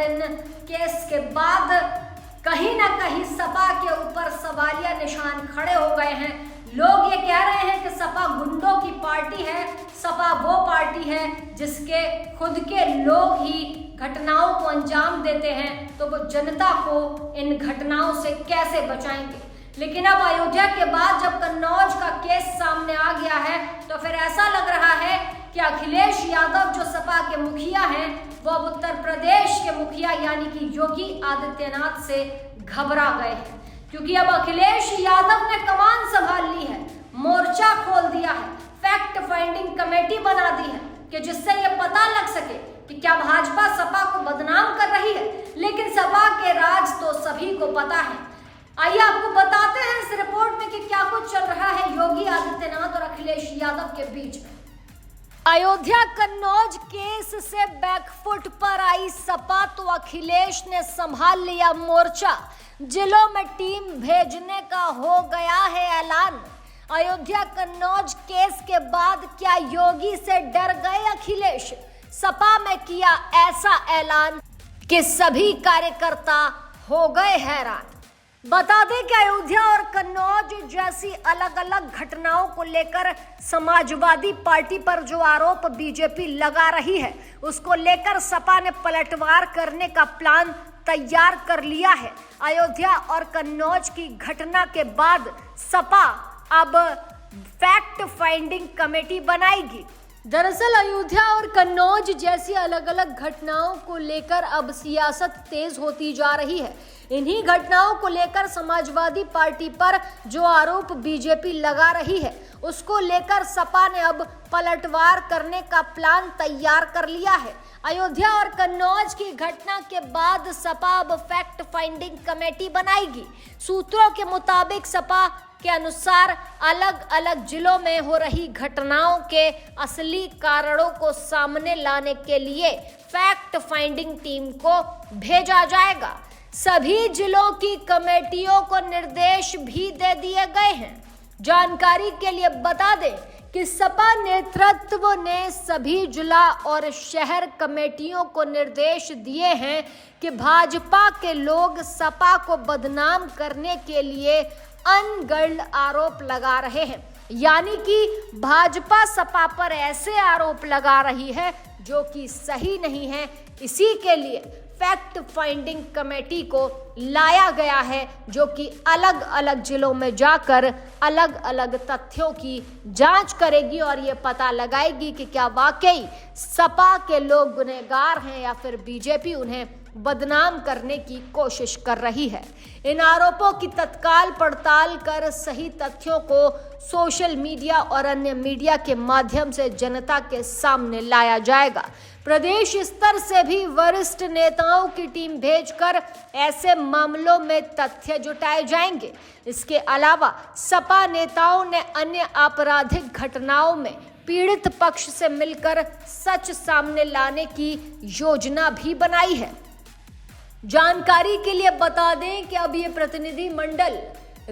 और in case के बाद कहीं ना कहीं सपा के ऊपर सवालिया निशान खड़े हो गए हैं। लोग ये कह रहे हैं कि सपा गुंडों की पार्टी है, सपा वो पार्टी है जिसके खुद के लोग ही घटनाओं को अंजाम देते हैं, तो वो जनता को इन घटनाओं से कैसे बचाएंगे। लेकिन अब अयोध्या के बाद जब कन्नौज का केस सामने आ गया है तो फिर ऐसा लग रहा है कि अखिलेश यादव जो सपा के मुखिया हैं वो अब उत्तर प्रदेश के मुखिया यानी कि योगी आदित्यनाथ से घबरा गए हैं, क्योंकि अब अखिलेश यादव ने कमान संभाल ली है, मोर्चा खोल दिया है, फैक्ट फाइंडिंग कमेटी बना दी है कि जिससे ये पता लग सके कि क्या भाजपा सपा को बदनाम कर रही है। लेकिन सपा के राज तो सभी को पता है। आइए आपको बताते हैं इस रिपोर्ट में कि क्या कुछ चल रहा है योगी आदित्यनाथ और अखिलेश यादव के बीच में। अयोध्या कन्नौज केस से बैकफुट पर आई सपा तो अखिलेश ने संभाल लिया मोर्चा, जिलों में टीम भेजने का हो गया है ऐलान। अयोध्या कन्नौज केस के बाद क्या योगी से डर गए अखिलेश? सपा में किया ऐसा ऐलान कि सभी कार्यकर्ता हो गए हैरान। बता दें कि अयोध्या और कन्नौज जैसी अलग अलग घटनाओं को लेकर समाजवादी पार्टी पर जो आरोप बीजेपी लगा रही है, उसको लेकर सपा ने पलटवार करने का प्लान तैयार कर लिया है। अयोध्या और कन्नौज की घटना के बाद सपा अब फैक्ट फाइंडिंग कमेटी बनाएगी। दरअसल अयोध्या और कन्नौज जैसी अलग अलग घटनाओं को लेकर अब सियासत तेज होती जा रही है। इन्हीं घटनाओं को लेकर समाजवादी पार्टी पर जो आरोप बीजेपी लगा रही है, उसको लेकर सपा ने अब पलटवार करने का प्लान तैयार कर लिया है। अयोध्या और कन्नौज की घटना के बाद सपा अब फैक्ट फाइंडिंग कमेटी बनाएगी। सूत्रों के मुताबिक सपा के अनुसार अलग अलग जिलों में हो रही घटनाओं के असली कारणों को सामने लाने के लिए फैक्ट फाइंडिंग टीम को भेजा जाएगा। सभी जिलों की कमेटियों को निर्देश भी दे दिए गए हैं। जानकारी के लिए बता दें कि सपा नेतृत्व ने सभी जिला और शहर कमेटियों को निर्देश दिए हैं कि भाजपा के लोग सपा को बदनाम करने के लिए अनगढ़ आरोप लगा रहे हैं, यानी कि भाजपा सपा पर ऐसे आरोप लगा रही है जो कि सही नहीं है। इसी के लिए फैक्ट फाइंडिंग कमेटी को लाया गया है, जो कि अलग अलग जिलों में जाकर अलग अलग तथ्यों की जांच करेगी और ये पता लगाएगी कि क्या वाकई सपा के लोग गुनहगार हैं या फिर बीजेपी उन्हें बदनाम करने की कोशिश कर रही है। इन आरोपों की तत्काल पड़ताल कर सही तथ्यों को सोशल मीडिया और अन्य मीडिया के माध्यम से जनता के सामने लाया जाएगा। प्रदेश स्तर से भी वरिष्ठ नेताओं की टीम भेजकर ऐसे मामलों में तथ्य जुटाए जाएंगे। इसके अलावा सपा नेताओं ने अन्य आपराधिक घटनाओं में पीड़ित पक्ष से मिलकर सच सामने लाने की योजना भी बनाई है। जानकारी के लिए बता दें कि अब ये प्रतिनिधि मंडल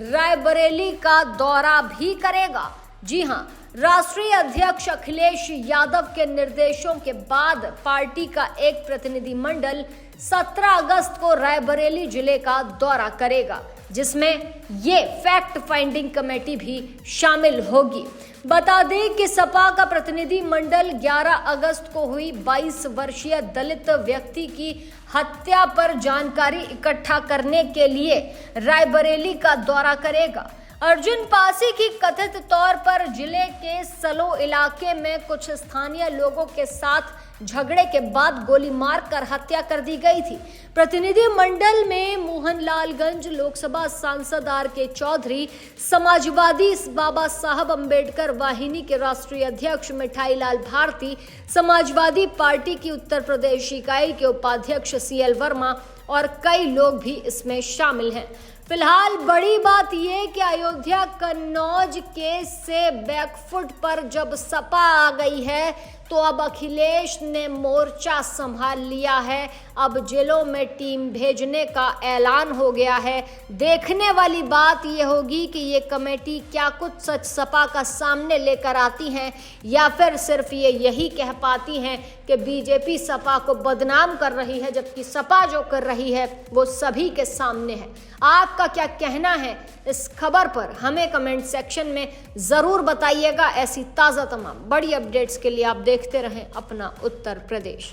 रायबरेली का दौरा भी करेगा। जी हां, राष्ट्रीय अध्यक्ष अखिलेश यादव के निर्देशों के बाद पार्टी का एक प्रतिनिधि मंडल 17 अगस्त को रायबरेली जिले का दौरा करेगा, जिसमें ये फैक्ट फाइंडिंग कमेटी भी शामिल होगी। बता दें कि सपा का प्रतिनिधि मंडल 11 अगस्त को हुई 22 वर्षीय दलित व्यक्ति की हत्या पर जानकारी इकट्ठा करने के लिए रायबरेली का दौरा करेगा। अर्जुन पासी की कथित तौर पर जिले के सलो इलाके में कुछ स्थानीय लोगों के साथ झगड़े के बाद गोली मारकर हत्या कर दी गई थी। प्रतिनिधि मंडल में मोहनलालगंज लोकसभा सांसद आर.के. चौधरी, समाजवादी बाबा साहब अंबेडकर वाहिनी के राष्ट्रीय अध्यक्ष मिठाई लाल भारती, समाजवादी पार्टी की उत्तर प्रदेश इकाई के उपाध्यक्ष सी.एल. वर्मा और कई लोग भी इसमें शामिल हैं। फिलहाल बड़ी बात यह कि अयोध्या कन्नौज केस से बैकफुट पर जब सपा आ गई है तो अब अखिलेश ने मोर्चा संभाल लिया है। अब जिलों में टीम भेजने का ऐलान हो गया है। देखने वाली बात यह होगी कि ये कमेटी क्या कुछ सच सपा का सामने लेकर आती हैं या फिर सिर्फ ये यही कह पाती हैं कि बीजेपी सपा को बदनाम कर रही है, जबकि सपा जो कर रही है वो सभी के सामने है। आपका क्या कहना है इस खबर पर, हमें कमेंट सेक्शन में ज़रूर बताइएगा। ऐसी ताज़ा तमाम बड़ी अपडेट्स के लिए आप देखते रहें अपना उत्तर प्रदेश।